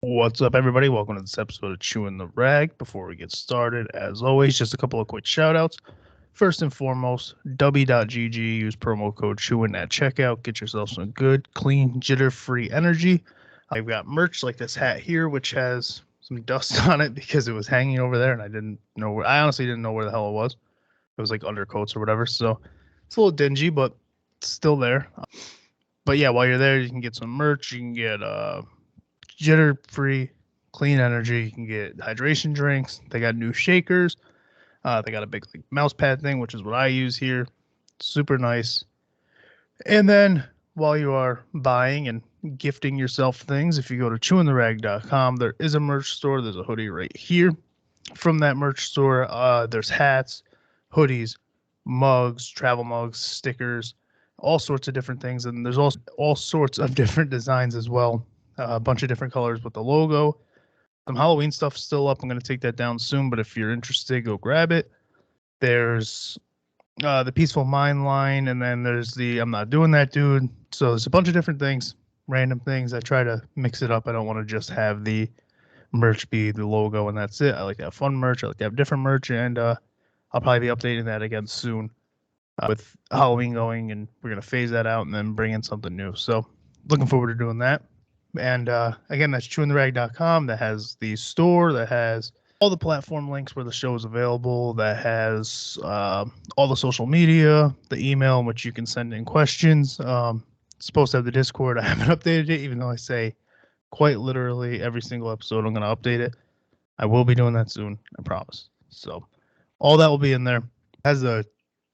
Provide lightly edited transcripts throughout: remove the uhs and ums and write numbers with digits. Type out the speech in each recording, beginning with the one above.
What's up, everybody? Welcome to this episode of Chewin the Rag. Before we get started, as always, just a couple of quick shout outs. First and foremost, W.GG, use promo code Chewin at checkout. Get yourself some good, clean, jitter-free energy. I've got merch like this hat here, which has some dust on it because it was hanging over there and I honestly didn't know where the hell it was. It was like undercoats or whatever, so it's a little dingy, but it's still there. But yeah, while you're there, you can get some merch. You can get jitter-free, clean energy. You can get hydration drinks. They got new shakers. They got a big mouse pad thing, which is what I use here. Super nice. And then while you are buying and gifting yourself things, if you go to chewintherag.com, there is a merch store. There's a hoodie right here. From that merch store, there's hats, hoodies, mugs, travel mugs, stickers, all sorts of different things. And there's also all sorts of different designs as well. A bunch of different colors with the logo. Some Halloween stuff still up. I'm going to take that down soon, but if you're interested, go grab it. There's the Peaceful Mind line, and then there's the I'm Not Doing That Dude. So there's a bunch of different things, random things. I try to mix it up. I don't want to just have the merch be the logo and that's it. I like to have fun merch. I like to have different merch, and I'll probably be updating that again soon with Halloween going, and we're going to phase that out and then bring in something new. So looking forward to doing that. And again, that's chewintherag.com. That has the store, that has all the platform links where the show is available, that has all the social media, the email in which you can send in questions. It's supposed to have the Discord. I haven't updated it, even though I say quite literally every single episode I'm going to update it. I will be doing that soon, I promise. So all that will be in there. It has a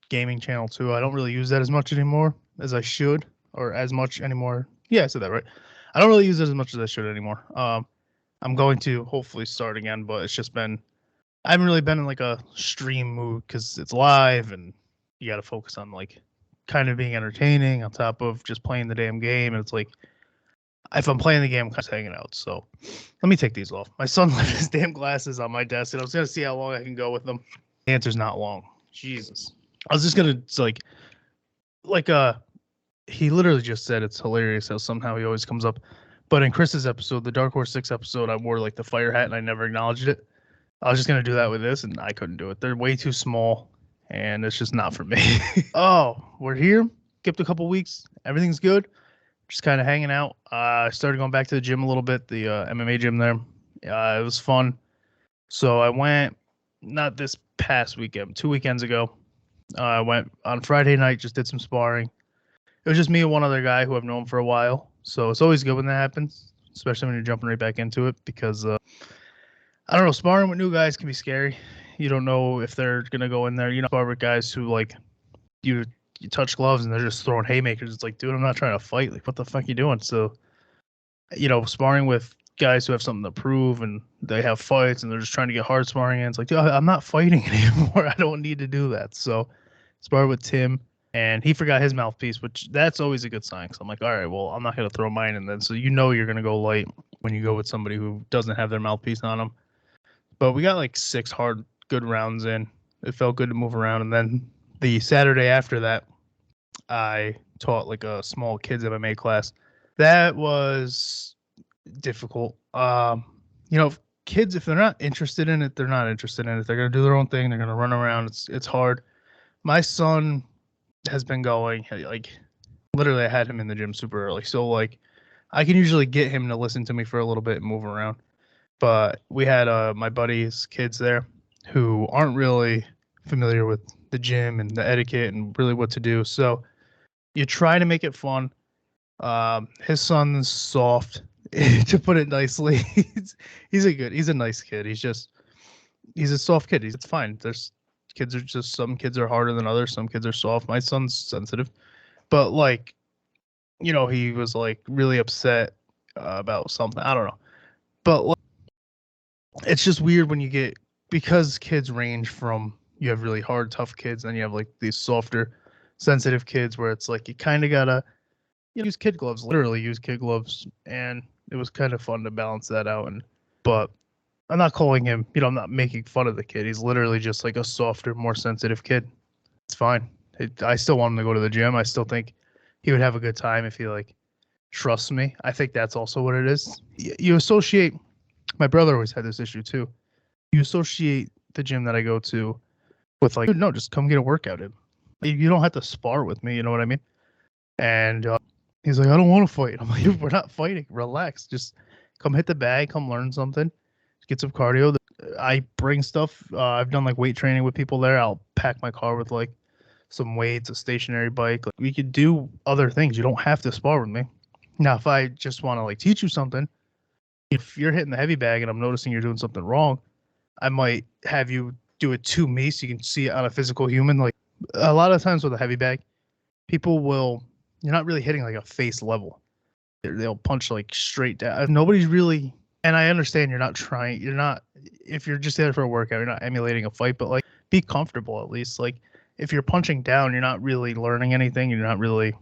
gaming channel too. I don't really use that as much anymore as I should, or as much anymore. Yeah, I said that right. I don't really use it as much as I should anymore. I'm going to hopefully start again, but it's just been, I haven't really been in like a stream mood because it's live and you got to focus on like kind of being entertaining on top of just playing the damn game. And it's like, if I'm playing the game, I'm kind of hanging out. So let me take these off. My son left his damn glasses on my desk and I was going to see how long I can go with them. The answer's not long. Jesus. I was just going to he literally just said it's hilarious how somehow he always comes up. But in Chris's episode, the Dark Horse 6 episode, I wore like the fire hat and I never acknowledged it. I was just going to do that with this and I couldn't do it. They're way too small and it's just not for me. Oh, we're here. Skipped a couple weeks. Everything's good. Just kind of hanging out. I started going back to the gym a little bit, the MMA gym there. It was fun. So I went, not this past weekend, 2 weekends ago. I went on Friday night, just did some sparring. It was just me and one other guy who I've known for a while. So it's always good when that happens, especially when you're jumping right back into it because, I don't know, sparring with new guys can be scary. You don't know if they're going to go in there. You know, spar with guys who, like, you touch gloves and they're just throwing haymakers. It's like, dude, I'm not trying to fight. Like, what the fuck you doing? So, you know, sparring with guys who have something to prove and they have fights and they're just trying to get hard sparring in. It's like, dude, I'm not fighting anymore. I don't need to do that. So, spar with Tim. And he forgot his mouthpiece, which that's always a good sign. So I'm like, all right, well, I'm not going to throw mine in then. So you know you're going to go light when you go with somebody who doesn't have their mouthpiece on them. But we got like 6 hard, good rounds in. It felt good to move around. And then the Saturday after that, I taught like a small kids MMA class. That was difficult. You know, kids, if they're not interested in it, they're not interested in it. They're going to do their own thing. They're going to run around. It's hard. My son has been going, like, literally I had him in the gym super early. So, like, I can usually get him to listen to me for a little bit and move around. But we had my buddies' kids there who aren't really familiar with the gym and the etiquette and really what to do. So you try to make it fun. His son's soft, to put it nicely. He's a nice kid. He's a soft kid. It's fine. Some kids are harder than others. Some kids are soft. My son's sensitive, but like, you know, he was like really upset about something. I don't know, but like, it's just weird when you get, because kids range from, you have really hard, tough kids, and you have like these softer, sensitive kids where it's like you kind of gotta, you know, use kid gloves, literally use kid gloves, and it was kind of fun to balance that out. But I'm not calling him, you know, I'm not making fun of the kid. He's literally just like a softer, more sensitive kid. It's fine. I still want him to go to the gym. I still think he would have a good time if he like trusts me. I think that's also what it is. You associate My brother always had this issue too. You associate the gym that I go to with like, no, just come get a workout in. You don't have to spar with me. You know what I mean? And he's like, I don't want to fight. I'm like, we're not fighting. Relax. Just come hit the bag. Come learn something. Get some cardio. I bring stuff. I've done like weight training with people there. I'll pack my car with like some weights, a stationary bike. Like, we could do other things. You don't have to spar with me. Now, if I just want to like teach you something, if you're hitting the heavy bag and I'm noticing you're doing something wrong, I might have you do it to me so you can see it on a physical human. Like a lot of times with a heavy bag, people will, you're not really hitting like a face level. They'll punch like straight down. Nobody's really, and I understand you're not trying, you're not, if you're just there for a workout, you're not emulating a fight, but like be comfortable at least. Like if you're punching down, you're not really learning anything. You're not really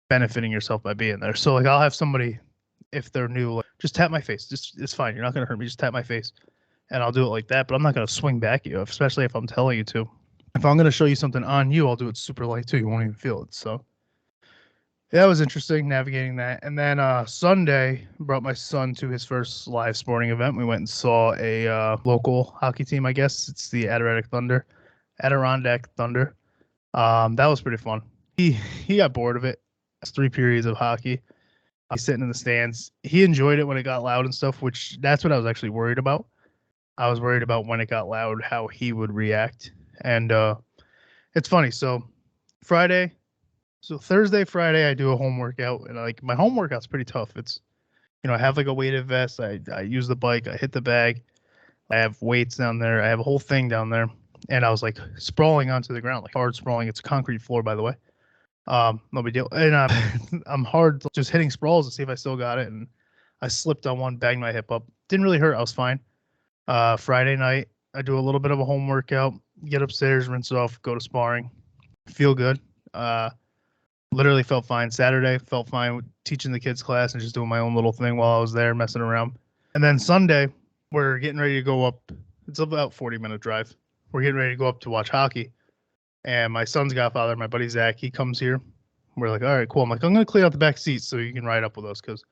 benefiting yourself by being there. So like I'll have somebody, if they're new, like just tap my face. Just, it's fine. You're not going to hurt me. Just tap my face. And I'll do it like that, but I'm not going to swing back at you, especially if I'm telling you to. If I'm going to show you something on you, I'll do it super light too. You won't even feel it. So yeah, that was interesting navigating that. And then Sunday, brought my son to his first live sporting event. We went and saw a local hockey team, I guess. It's the Adirondack Thunder. That was pretty fun. He got bored of it. It's 3 periods of hockey. He's sitting in the stands. He enjoyed it when it got loud and stuff, which that's what I was actually worried about. I was worried about when it got loud, how he would react. And it's funny. So Thursday, Friday, I do a home workout. And like my home workout's pretty tough. It's, I have like a weighted vest. I use the bike. I hit the bag. I have weights down there. I have a whole thing down there. And I was like sprawling onto the ground, like hard sprawling. It's a concrete floor, by the way. No big deal. And I'm hard just hitting sprawls to see if I still got it. And I slipped on one, banged my hip up. Didn't really hurt. I was fine. Friday night, I do a little bit of a home workout, get upstairs, rinse off, go to sparring, feel good. Literally felt fine. Saturday, felt fine with teaching the kids class and just doing my own little thing while I was there messing around. And then Sunday, we're getting ready to go up. It's about a 40-minute drive. We're getting ready to go up to watch hockey. And my son's godfather, my buddy Zach, he comes here. We're like, all right, cool. I'm like, I'm going to clean out the back seats so you can ride up with us because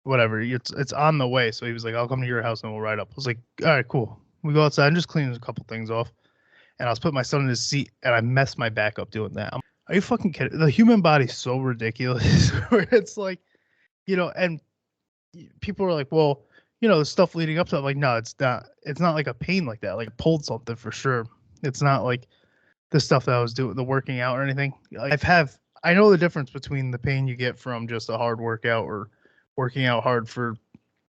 whatever, it's on the way. So he was like, I'll come to your house and we'll ride up. I was like, all right, cool. We go outside and just clean a couple things off. And I was putting my son in his seat and I messed my back up doing that. Are you fucking kidding? The human body's so ridiculous where it's like, and people are like, well, the stuff leading up to it. I'm like, no, it's not like a pain like that. Like I pulled something for sure. It's not like the stuff that I was doing, the working out or anything. Like I know the difference between the pain you get from just a hard workout or working out hard for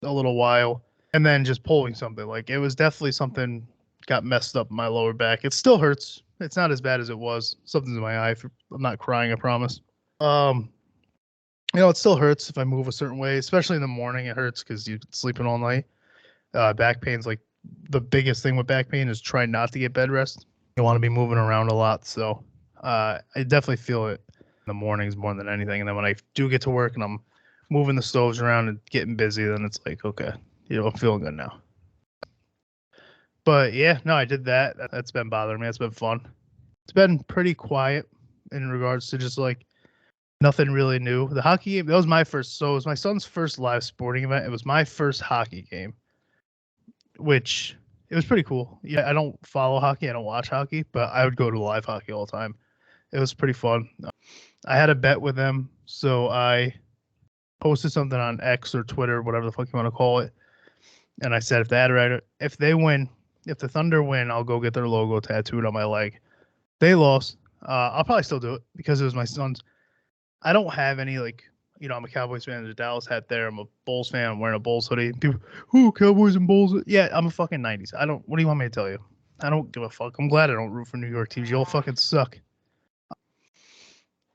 a little while and then just pulling something. Like it was definitely something got messed up in my lower back. It still hurts. It's not as bad as it was. Something's in my eye. I'm not crying, I promise. It still hurts if I move a certain way, especially in the morning. It hurts because you're sleeping all night. Back pain's like the biggest thing with back pain is try not to get bed rest. You want to be moving around a lot. So I definitely feel it in the mornings more than anything. And then when I do get to work and I'm moving the stoves around and getting busy, then it's like, okay, I'm feeling good now. But yeah, no, I did that. That's been bothering me. It's been fun. It's been pretty quiet in regards to just like nothing really new. The hockey game, that was my first. So it was my son's first live sporting event. It was my first hockey game, which it was pretty cool. Yeah, I don't follow hockey. I don't watch hockey, but I would go to live hockey all the time. It was pretty fun. I had a bet with them. So I posted something on X or Twitter, whatever the fuck you want to call it. And I said, if the Thunder win, I'll go get their logo tattooed on my leg. They lost. I'll probably still do it because it was my son's. I don't have any I'm a Cowboys fan. There's a Dallas hat there. I'm a Bulls fan. I'm wearing a Bulls hoodie. People, Cowboys and Bulls. Yeah, I'm a fucking 90s. What do you want me to tell you? I don't give a fuck. I'm glad I don't root for New York teams. You all fucking suck.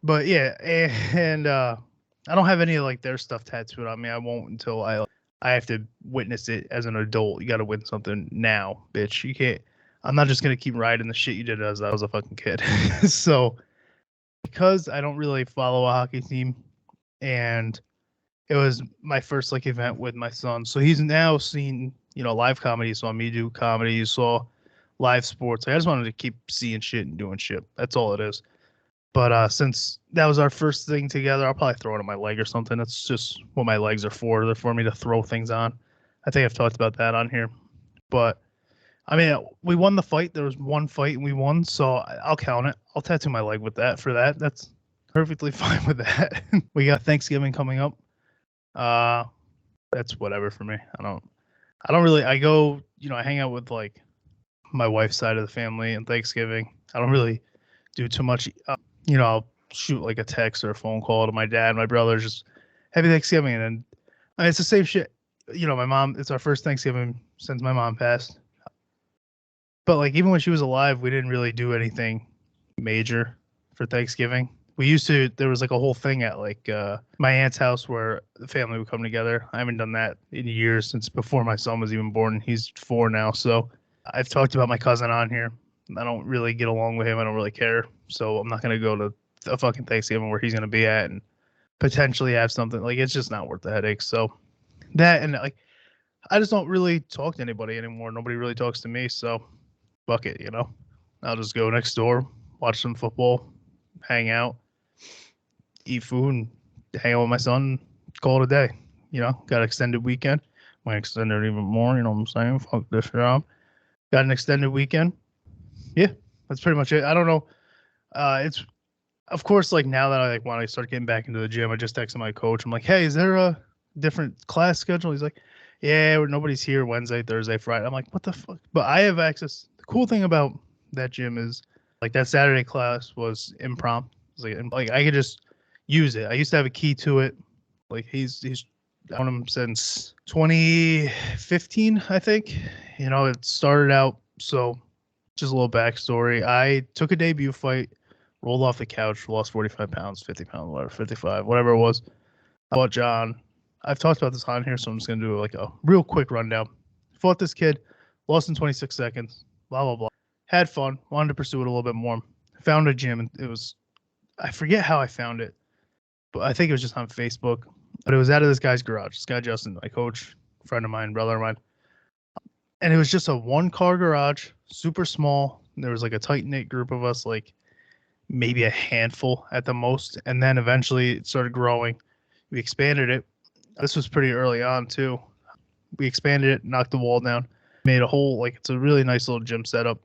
But yeah, and I don't have any of their stuff tattooed on me. I won't until I have to witness it as an adult. You got to win something now, bitch. You can't. I'm not just gonna keep riding the shit you did as I was a fucking kid. So, because I don't really follow a hockey team, and it was my first event with my son, so he's now seen live comedy. He saw me do comedy. He saw live sports. I just wanted to keep seeing shit and doing shit. That's all it is. But since that was our first thing together, I'll probably throw it on my leg or something. That's just what my legs are for. They're for me to throw things on. I think I've talked about that on here. But I mean, we won the fight. There was one fight and we won, so I'll count it. I'll tattoo my leg with that for that. That's perfectly fine with that. We got Thanksgiving coming up. That's whatever for me. I don't really. I go, I hang out with like my wife's side of the family and Thanksgiving. I don't really do too much. I'll shoot like a text or a phone call to my dad, my brother, just happy Thanksgiving, and then it's the same shit. My mom. It's our first Thanksgiving since my mom passed. But like even when she was alive, we didn't really do anything major for Thanksgiving. We used to. There was like a whole thing at like my aunt's house where the family would come together. I haven't done that in years, since before my son was even born. He's 4 now, so I've talked about my cousin on here. I don't really get along with him. I don't really care. So I'm not gonna go to a fucking Thanksgiving where he's gonna be at and potentially have something. Like, it's just not worth the headache. So that, and like I just don't really talk to anybody anymore. Nobody really talks to me. So fuck it, I'll just go next door, watch some football, hang out, eat food, and hang out with my son, call it a day. Got an extended weekend. Might extend it even more, you know what I'm saying? Fuck this job. Got an extended weekend. Yeah, that's pretty much it. I don't know. It's, of course, like now that I like want to start getting back into the gym, I just texted my coach. I'm like, hey, is there a different class schedule? He's like, yeah, nobody's here Wednesday, Thursday, Friday. I'm like, what the fuck? But I have access. The cool thing about that gym is like that Saturday class was impromptu. Like I could just use it. I used to have a key to it. Like he's known him since 2015, I think. It started out. So just a little backstory. I took a debut fight, rolled off the couch, lost 45 pounds, 50 pounds, whatever, 55, whatever it was. I fought John. I've talked about this on here, so I'm just going to do like a real quick rundown. Fought this kid, lost in 26 seconds, blah, blah, blah. Had fun, wanted to pursue it a little bit more. Found a gym, and it was, I forget how I found it, but I think it was just on Facebook. But it was out of this guy's garage. This guy, Justin, my coach, friend of mine, brother of mine. And it was just a 1-car garage, super small. There was like a tight-knit group of us, like maybe a handful at the most. And then eventually it started growing. We expanded it. This was pretty early on too. We expanded it, knocked the wall down, made a whole, like, it's a really nice little gym setup.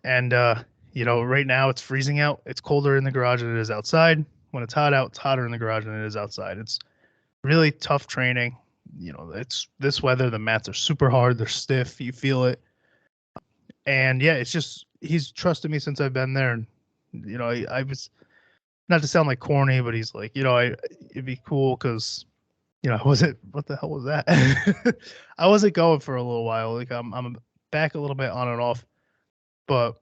And, right now it's freezing out. It's colder in the garage than it is outside. When it's hot out, it's hotter in the garage than it is outside. It's really tough training. It's this weather. The mats are super hard. They're stiff. You feel it. And yeah, it's just, he's trusted me since I've been there. And, I was, not to sound like corny, but he's like, it'd be cool because, what the hell was that? I wasn't going for a little while. Like I'm back a little bit on and off, but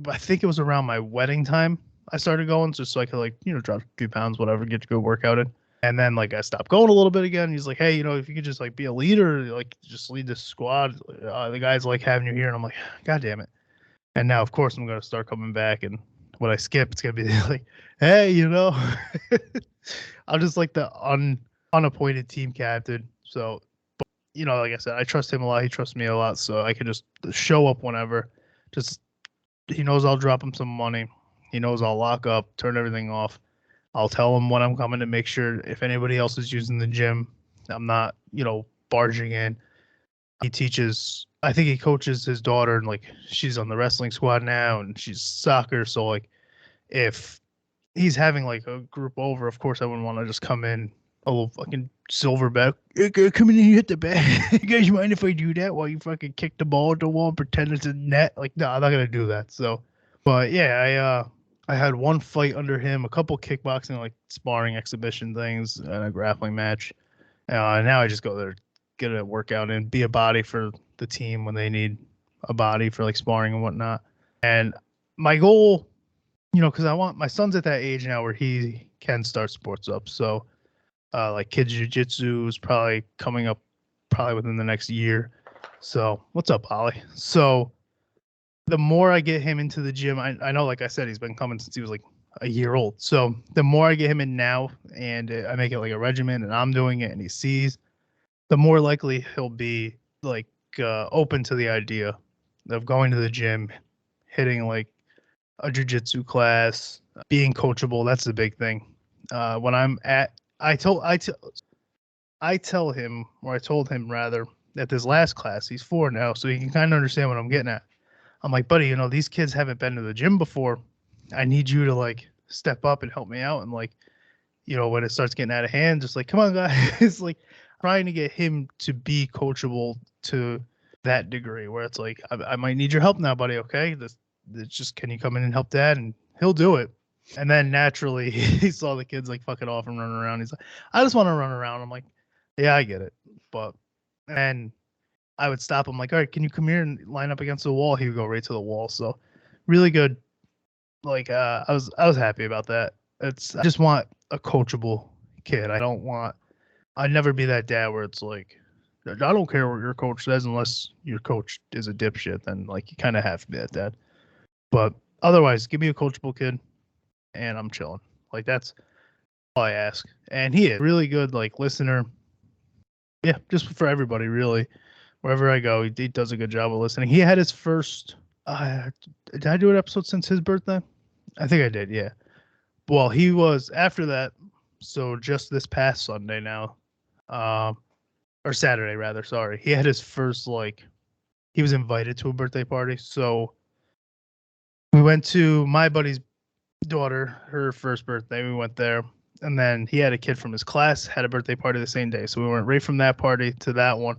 I think it was around my wedding time I started going, just so I could like, drop a few pounds, whatever, get to go workout in. And then like I stopped going a little bit again. He's like, hey, if you could just like be a leader, like just lead this squad, the guys like having you here. And I'm like, God damn it. And now, of course, I'm going to start coming back. And when I skip, it's going to be like, hey, I'm just like the unappointed team captain. So, but, like I said, I trust him a lot. He trusts me a lot. So I can just show up whenever. He knows I'll drop him some money. He knows I'll lock up, turn everything off. I'll tell him when I'm coming to make sure if anybody else is using the gym, I'm not, barging in. He teaches, I think he coaches his daughter, and like she's on the wrestling squad now and she's soccer. So like if he's having like a group over, of course I wouldn't want to just come in a little fucking silverback. Hey, come in and hit the bat. You guys mind if I do that while you fucking kick the ball at the wall and pretend it's a net? Like, no, I'm not going to do that. So, but yeah, I had one fight under him, a couple kickboxing, like sparring exhibition things, and a grappling match. Now I just go there, get a workout in, be a body for the team when they need a body for like sparring and whatnot. And my goal, because I want, my son's at that age now where he can start sports up. So like kids jiu-jitsu is probably coming up probably within the next year. So what's up, Holly? So the more I get him into the gym, I know, like I said, he's been coming since he was like a year old. So the more I get him in now and I make it like a regimen and I'm doing it and he sees, the more likely he'll be like open to the idea of going to the gym, hitting like a jiu-jitsu class, being coachable. That's the big thing. When I'm at, I told him rather, at this last class. He's 4 now, so he can kind of understand what I'm getting at. I'm like, buddy, you know, these kids haven't been to the gym before. I need you to like step up and help me out. And like, you know, when it starts getting out of hand, just like, come on, guys. It's like trying to get him to be coachable to that degree where it's like, I might need your help now, buddy. Okay. This just, can you come in and help dad? And he'll do it. And then naturally he saw the kids like fucking off and running around. He's like, I just want to run around. I'm like, yeah, I get it. But, and I would stop him like, all right, can you come here and line up against the wall? He would go right to the wall. So really good. Like, I was happy about that. I just want a coachable kid. I'd never be that dad where it's like, I don't care what your coach says unless your coach is a dipshit. Then like you kind of have to be that dad. But otherwise, give me a coachable kid, and I'm chilling. Like that's all I ask. And he is really good, like listener. Yeah, just for everybody, really. Wherever I go, he does a good job of listening. He had his first. Did I do an episode since his birthday? I think I did. Yeah. Well, he was after that. So just this past Sunday now, or Saturday rather. Sorry, he had his first like. He was invited to a birthday party, so we went to my buddy's daughter, her first birthday. We went there, and then he had a kid from his class had a birthday party the same day. So we went right from that party to that one,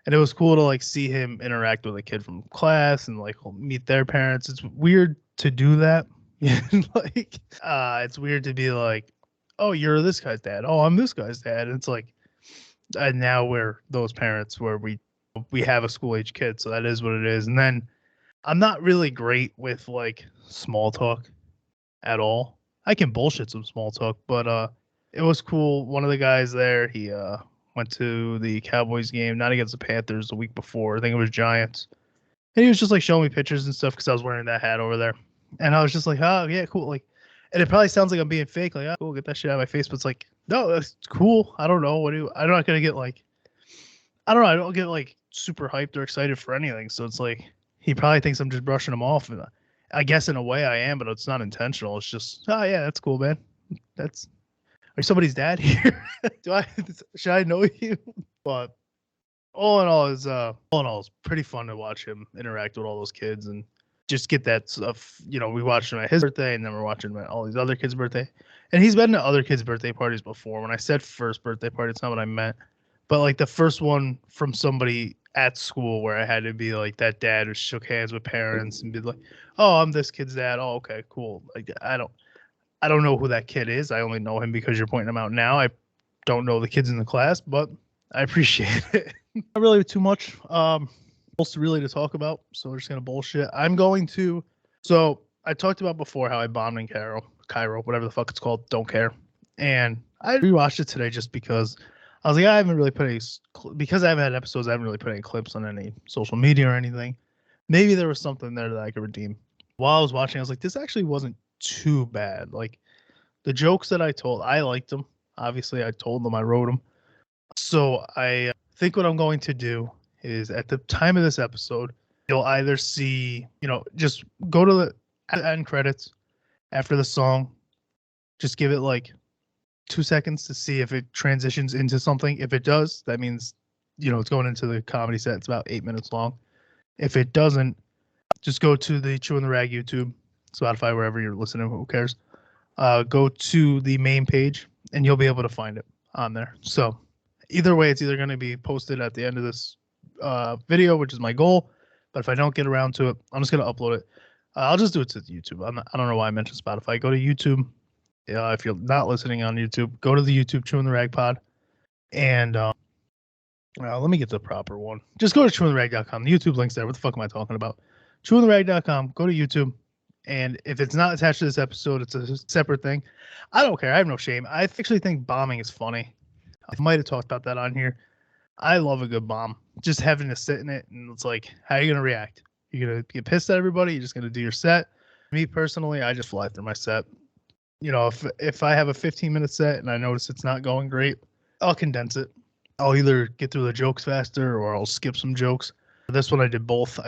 and it was cool to like see him interact with a kid from class and like meet their parents. It's weird to do that. Like, it's weird to be like, oh, you're this guy's dad. Oh, I'm this guy's dad. And it's like, and now we're those parents where we have a school age kid, so that is what it is. And then I'm not really great with like small talk at all. I can bullshit some small talk, but it was cool. One of the guys there, he went to the Cowboys game, not against the Panthers, the week before. I think it was Giants. And he was just like showing me pictures and stuff because I was wearing that hat over there. And I was just like, oh yeah, cool. Like, and it probably sounds like I'm being fake. Like, oh, cool, get that shit out of my face. But it's like, no, that's cool. I don't know. I'm not gonna get like, I don't know. I don't get like super hyped or excited for anything. So it's like he probably thinks I'm just brushing him off. And I guess in a way I am, but it's not intentional. It's just, oh yeah, that's cool, man. Are you somebody's dad here? Should I know you? But all in all, it's pretty fun to watch him interact with all those kids and just get that stuff. You know, we watched him at his birthday, and then we're watching him at all these other kids' birthday. And he's been to other kids' birthday parties before. When I said first birthday party, it's not what I meant. But like the first one from somebody at school where I had to be like that dad who shook hands with parents and be like, oh, I'm this kid's dad. Oh, okay, cool. Like I don't know who that kid is. I only know him because you're pointing him out now. I don't know the kids in the class, but I appreciate it. Not really too much really to talk about, so we're just gonna bullshit. So I talked about before how I bombed in Cairo, whatever the fuck it's called, don't care. And I rewatched it today just because I was like, I haven't really put any, because I haven't had episodes, I haven't really put any clips on any social media or anything. Maybe there was something there that I could redeem. While I was watching, I was like, this actually wasn't too bad. Like the jokes that I told, I liked them. Obviously, I told them, I wrote them. So I think what I'm going to do is at the time of this episode, you'll either see, you know, just go to the end credits after the song. Just give it like 2 seconds to see if it transitions into something. If it does, that means, you know, it's going into the comedy set. It's about 8 minutes long. If it doesn't, just go to the Chewin the Rag YouTube, Spotify, wherever you're listening, who cares. Go to the main page and you'll be able to find it on there. So either way, it's either going to be posted at the end of this video, which is my goal. But if I don't get around to it, I'm just going to upload it. I'll just do it to YouTube. I don't know why I mentioned Spotify. Go to YouTube. If you're not listening on YouTube, go to the YouTube Chewin the Rag Pod. And let me get the proper one. Just go to chewintherag.com. The YouTube link's there. What the fuck am I talking about? Chewintherag.com. Go to YouTube. And if it's not attached to this episode, it's a separate thing. I don't care. I have no shame. I actually think bombing is funny. I might have talked about that on here. I love a good bomb. Just having to sit in it, and it's like, how are you going to react? You're going to get pissed at everybody? You're just going to do your set? Me, personally, I just fly through my set. You know, if I have a 15-minute set and I notice it's not going great, I'll condense it. I'll either get through the jokes faster or I'll skip some jokes. This one I did both.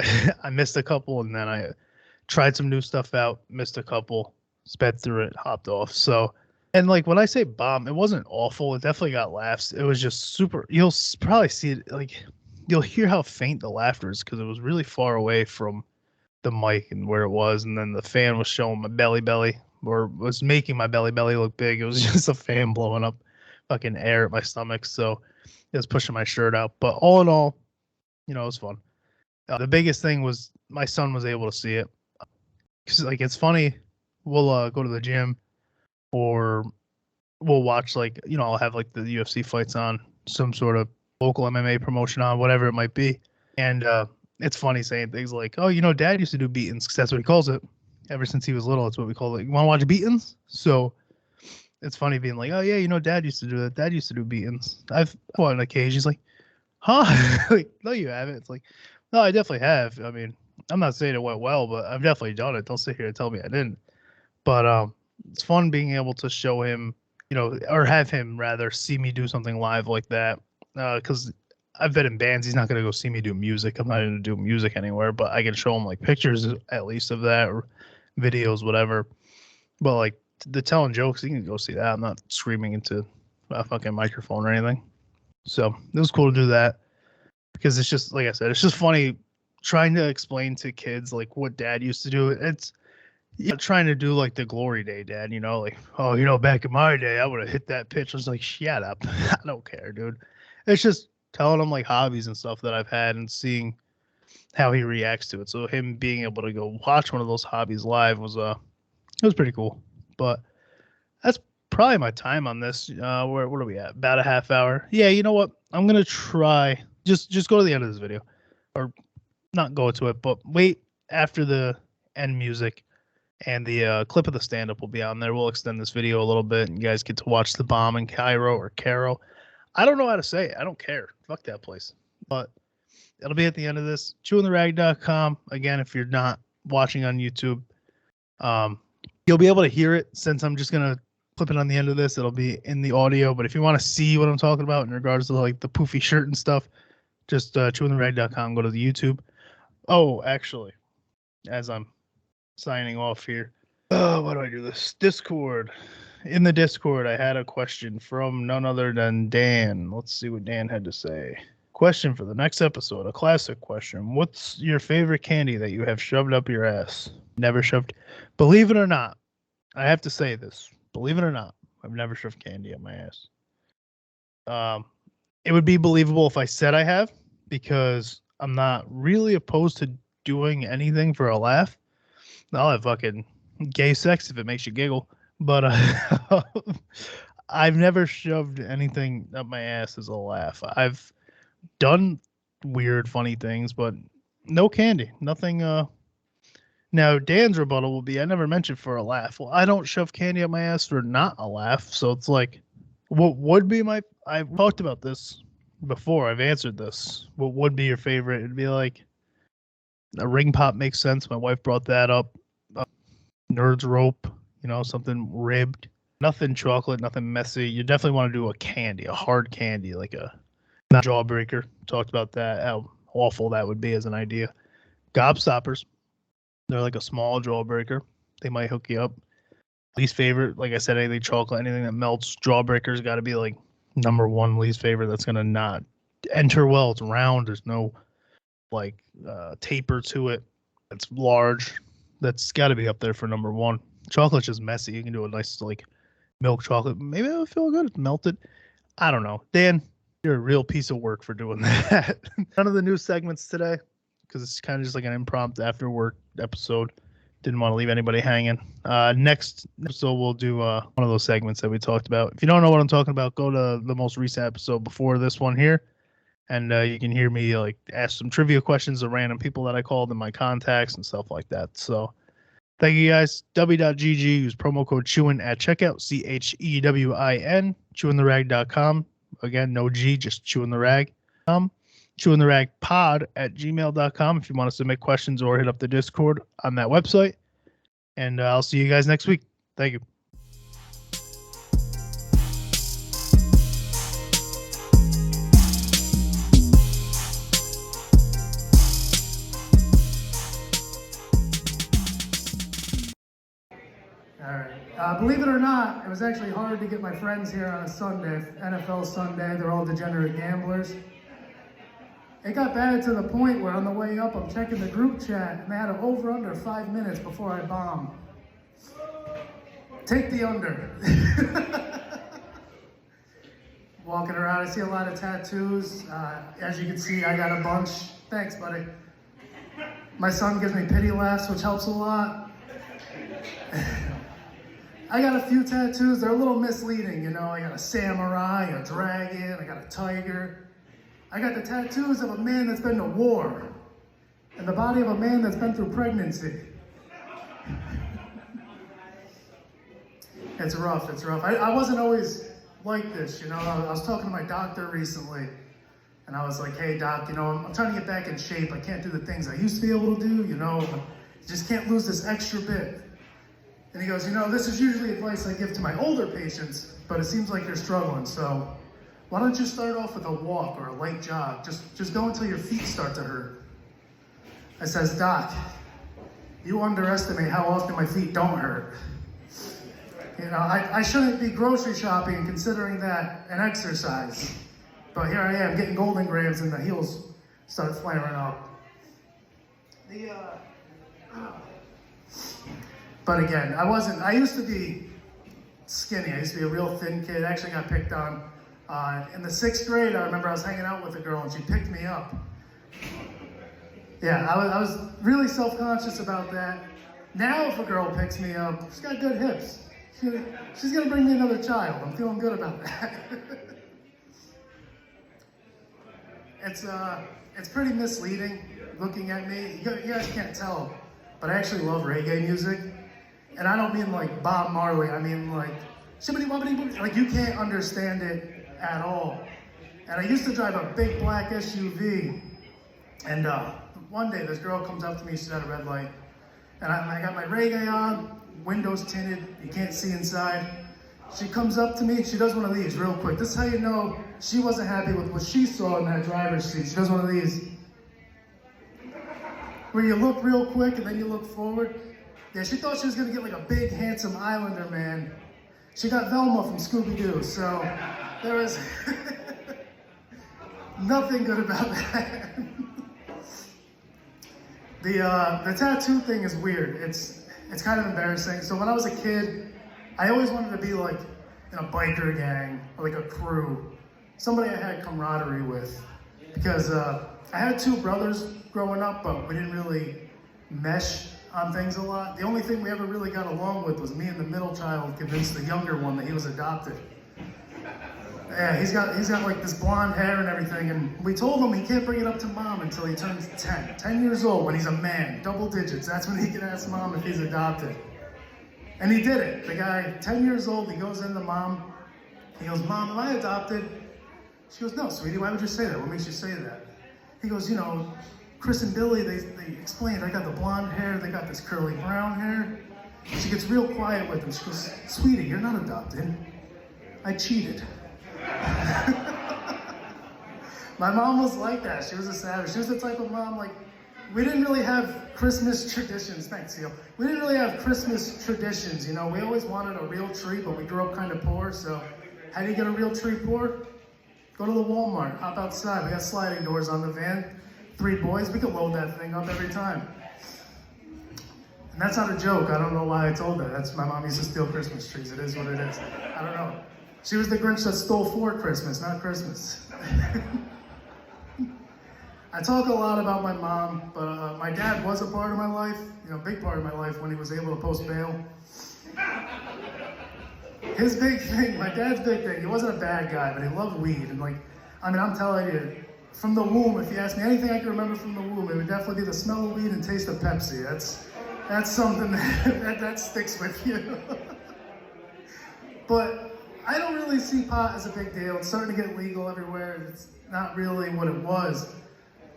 I missed a couple, and then I tried some new stuff out, missed a couple, sped through it, hopped off. So, and like when I say bomb, it wasn't awful. It definitely got laughs. It was just super. You'll probably see it. Like you'll hear how faint the laughter is because it was really far away from the mic and where it was, and then the fan was showing my belly, or was making my belly look big. It was just a fan blowing up fucking air at my stomach, so it was pushing my shirt out. But all in all, it was fun. The biggest thing was my son was able to see it. Cause like it's funny, we'll go to the gym, or we'll watch I'll have like the UFC fights on, some sort of local MMA promotion on, whatever it might be, and it's funny saying things like, "Oh, Dad used to do beatings," 'cause that's what he calls it. Ever since he was little, that's what we call it. You want to watch beatings? So it's funny being like, "Oh yeah, Dad used to do that. Dad used to do beatings." I've on occasion. He's like, "Huh?" Like, no, you haven't. It's like, no, I definitely have. I mean, I'm not saying it went well, but I've definitely done it. Don't sit here and tell me I didn't. But it's fun being able to show him, or have him rather see me do something live like that. Because I've been in bands. He's not going to go see me do music. I'm not going to do music anywhere, but I can show him like pictures at least of that, or videos, whatever. But like the telling jokes, he can go see that. I'm not screaming into a fucking microphone or anything. So it was cool to do that, because it's just, like I said, it's just funny trying to explain to kids like what Dad used to do. It's trying to do like the glory day Dad, like, oh, back in my day, I would have hit that pitch. I was like, shut up. I don't care, dude. It's just telling him like hobbies and stuff that I've had and seeing how he reacts to it. So him being able to go watch one of those hobbies live was it was pretty cool. But that's probably my time on this. What are we at? About a half hour. Yeah, you know what? I'm gonna try just go to the end of this video, or not go to it, but wait after the end music, and the clip of the stand-up will be on there. We'll extend this video a little bit, and you guys get to watch the bomb in Cairo or Cairo. I don't know how to say it. I don't care. Fuck that place. But it'll be at the end of this. Chewintherag.com. Again, if you're not watching on YouTube, you'll be able to hear it, since I'm just going to clip it on the end of this. It'll be in the audio. But if you want to see what I'm talking about in regards to like the poofy shirt and stuff, just chewintherag.com. Go to the YouTube. Oh, actually, as I'm signing off here. Oh, why do I do this? Discord. In the Discord, I had a question from none other than Dan. Let's see what Dan had to say. Question for the next episode, a classic question. What's your favorite candy that you have shoved up your ass? Never shoved. Believe it or not, I have to say this. Believe it or not, I've never shoved candy up my ass. It would be believable if I said I have, because I'm not really opposed to doing anything for a laugh. I'll have fucking gay sex if it makes you giggle. But I've never shoved anything up my ass as a laugh. I've done weird, funny things, but no candy. Nothing. Now, Dan's rebuttal will be, I never mentioned for a laugh. Well, I don't shove candy up my ass for not a laugh. So it's like, what would be my... I've talked about this before. I've answered this. What would be your favorite? It'd be like a ring pop makes sense. My wife brought that up. Nerds rope, something ribbed. Nothing chocolate, nothing messy. You definitely want to do a candy, a hard candy, like a jawbreaker. Talked about that, how awful that would be as an idea. Gobstoppers. They're like a small jawbreaker. They might hook you up. Least favorite, like I said, anything chocolate, anything that melts. Jawbreaker's got to be like number one least favorite. That's going to not enter well. It's round. There's no like taper to it. It's large. That's got to be up there for number one. Chocolate's just messy. You can do a nice like milk chocolate. Maybe it would feel good. It's melted. I don't know. Dan, you're a real piece of work for doing that. None of the new segments today, because it's kind of just like an impromptu after work episode. Didn't want to leave anybody hanging. Next episode, we'll do one of those segments that we talked about. If you don't know what I'm talking about, go to the most recent episode before this one here, and you can hear me like ask some trivia questions of random people that I called in my contacts and stuff like that. So thank you guys. W.GG. Use promo code Chewin at checkout. CHEWIN. Chewintherag.com. Again, no G, just chewintherag. Chewintheragpod@gmail.com if you want to submit questions or hit up the Discord on that website. And I'll see you guys next week. Thank you. All right. Believe it or not, it was actually hard to get my friends here on a Sunday, NFL Sunday. They're all degenerate gamblers. It got bad to the point where on the way up, I'm checking the group chat, and they had an over under 5 minutes before I bomb. Take the under. Walking around, I see a lot of tattoos. As you can see, I got a bunch. Thanks, buddy. My son gives me pity laughs, which helps a lot. I got a few tattoos. They're a little misleading, you know. I got a samurai, a dragon, I got a tiger. I got the tattoos of a man that's been to war and the body of a man that's been through pregnancy. It's rough, it's rough. I wasn't always like this, you know. I was talking to my doctor recently, and I was like, hey, doc, you know, I'm trying to get back in shape. I can't do the things I used to be able to do, you know. You just can't lose this extra bit. And he goes, you know, this is usually advice I give to my older patients, but it seems like you're struggling, so why don't you start off with a walk or a light jog? Just go until your feet start to hurt. I says, doc, you underestimate how often my feet don't hurt. You know, I shouldn't be grocery shopping and considering that an exercise. But here I am getting golden grams and the heels start flaring up. But again, I used to be skinny. I used to be a real thin kid. I actually got picked on. In the 6th grade, I remember I was hanging out with a girl and she picked me up. Yeah, I was really self-conscious about that. Now if a girl picks me up, she's got good hips. She's gonna bring me another child. I'm feeling good about that. It's pretty misleading looking at me. You guys can't tell, but I actually love reggae music. And I don't mean like Bob Marley, I mean like shibbity wobbity wobbity. Like you can't understand it at all. And I used to drive a big black SUV. And one day this girl comes up to me, she's at a red light. And I got my reggae on, windows tinted, you can't see inside. She comes up to me, she does one of these real quick. This is how you know she wasn't happy with what she saw in that driver's seat. She does one of these. Where you look real quick and then you look forward. Yeah, she thought she was gonna get like a big, handsome Islander man. She got Velma from Scooby-Doo, so there was nothing good about that. The tattoo thing is weird. It's kind of embarrassing. So when I was a kid, I always wanted to be like in a biker gang or like a crew, somebody I had camaraderie with. Because I had 2 brothers growing up, but we didn't really mesh on things a lot. The only thing we ever really got along with was me and the middle child convinced the younger one that he was adopted. Yeah, he's got like this blonde hair and everything, and we told him he can't bring it up to mom until he turns 10. 10 years old, when he's a man, double digits, that's when he can ask mom if he's adopted. And he did it. The guy, 10 years old, he goes into mom, he goes, Mom, am I adopted? She goes, no, sweetie, why would you say that? What makes you say that? He goes, you know, Chris and Billy, they explained, I got the blonde hair, they got this curly brown hair. She gets real quiet with him. She goes, sweetie, you're not adopted. I cheated. My mom was like that. She was a savage. She was the type of mom, like, we didn't really have Christmas traditions. Thanks, Seal. We didn't really have Christmas traditions, you know. We always wanted a real tree, but we grew up kind of poor, so how do you get a real tree poor? Go to the Walmart, hop outside. We got sliding doors on the van. 3 boys, we could load that thing up every time. And that's not a joke. I don't know why I told that. That's my mom used to steal Christmas trees. It is what it is. I don't know. She was the Grinch that stole for Christmas, not Christmas. I talk a lot about my mom, but my dad was a part of my life, you know, big part of my life when he was able to post bail. His big thing, my dad's big thing, he wasn't a bad guy, but he loved weed. And like, I mean, I'm telling you, from the womb, if you ask me anything I can remember from the womb, it would definitely be the smell of weed and taste of Pepsi. That's something that sticks with you. But I don't really see pot as a big deal. It's starting to get legal everywhere. It's not really what it was.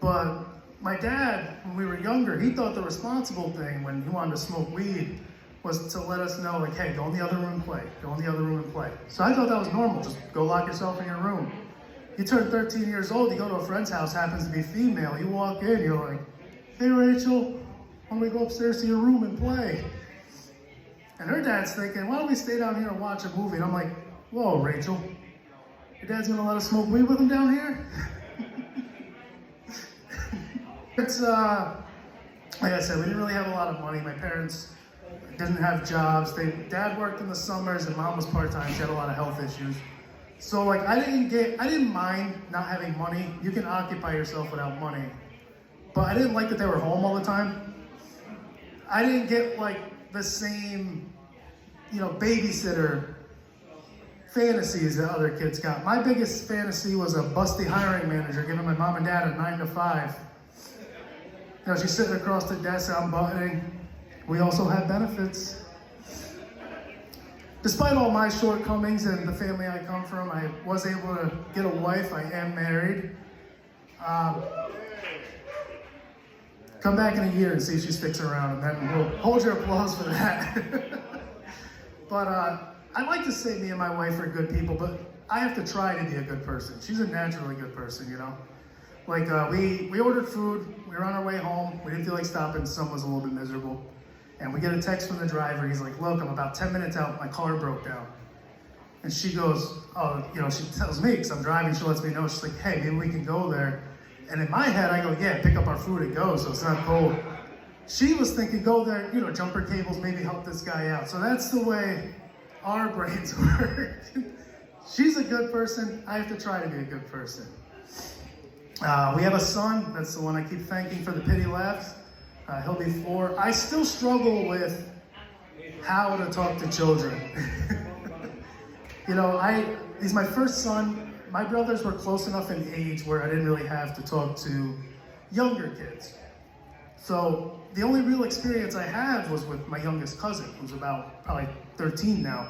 But my dad, when we were younger, he thought the responsible thing when he wanted to smoke weed was to let us know, like, hey, go in the other room and play. Go in the other room and play. So I thought that was normal. Just go lock yourself in your room. You turn 13 years old, you go to a friend's house, happens to be female. You walk in, you're like, hey, Rachel, why don't we go upstairs to your room and play? And her dad's thinking, why don't we stay down here and watch a movie? And I'm like, whoa, Rachel, your dad's gonna let us smoke weed with him down here? It's, like I said, we didn't really have a lot of money. My parents didn't have jobs. Dad worked in the summers and mom was part-time. She had a lot of health issues. So like I didn't mind not having money. You can occupy yourself without money. But I didn't like that they were home all the time. I didn't get like the same, babysitter fantasies that other kids got. My biggest fantasy was a busty hiring manager giving my mom and dad a 9 to 5. She's sitting across the desk, I'm buttoning. We also had benefits. Despite all my shortcomings and the family I come from, I was able to get a wife. I am married. Come back in a year and see if she sticks around, and then we'll hold your applause for that. But I like to say me and my wife are good people, but I have to try to be a good person. She's a naturally good person, Like we ordered food, we were on our way home, we didn't feel like stopping, the sun was a little bit miserable. And we get a text from the driver, he's like, look, I'm about 10 minutes out, my car broke down. And she goes, she tells me, because I'm driving, she lets me know, she's like, hey, maybe we can go there. And in my head, I go, yeah, pick up our food and go, so it's not cold. She was thinking, go there, jumper cables, maybe help this guy out. So that's the way our brains work. She's a good person, I have to try to be a good person. We have a son, that's the one I keep thanking for the pity laughs. He'll be 4. I still struggle with how to talk to children. He's my first son. My brothers were close enough in age where I didn't really have to talk to younger kids. So the only real experience I had was with my youngest cousin, who's about probably 13 now.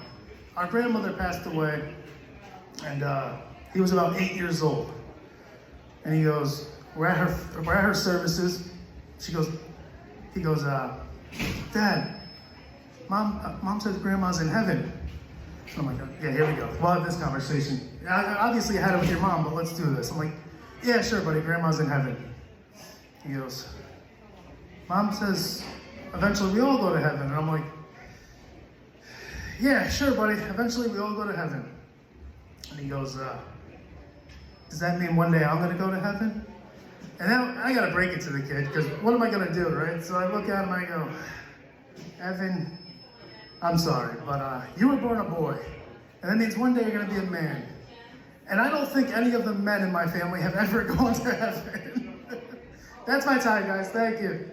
Our grandmother passed away, and he was about 8 years old. And he goes, we're at her services. He goes, Dad, Mom says Grandma's in heaven. I'm like, yeah, here we go. We'll have this conversation. Obviously, I had it with your mom, but let's do this. I'm like, yeah, sure, buddy, Grandma's in heaven. He goes, Mom says, eventually we all go to heaven. And I'm like, yeah, sure, buddy, eventually we all go to heaven. And he goes, does that mean one day I'm going to go to heaven? And now I got to break it to the kid, because what am I going to do, right? So I look at him and I go, Evan, I'm sorry, but you were born a boy. And that means one day you're going to be a man. And I don't think any of the men in my family have ever gone to heaven. That's my time, guys. Thank you.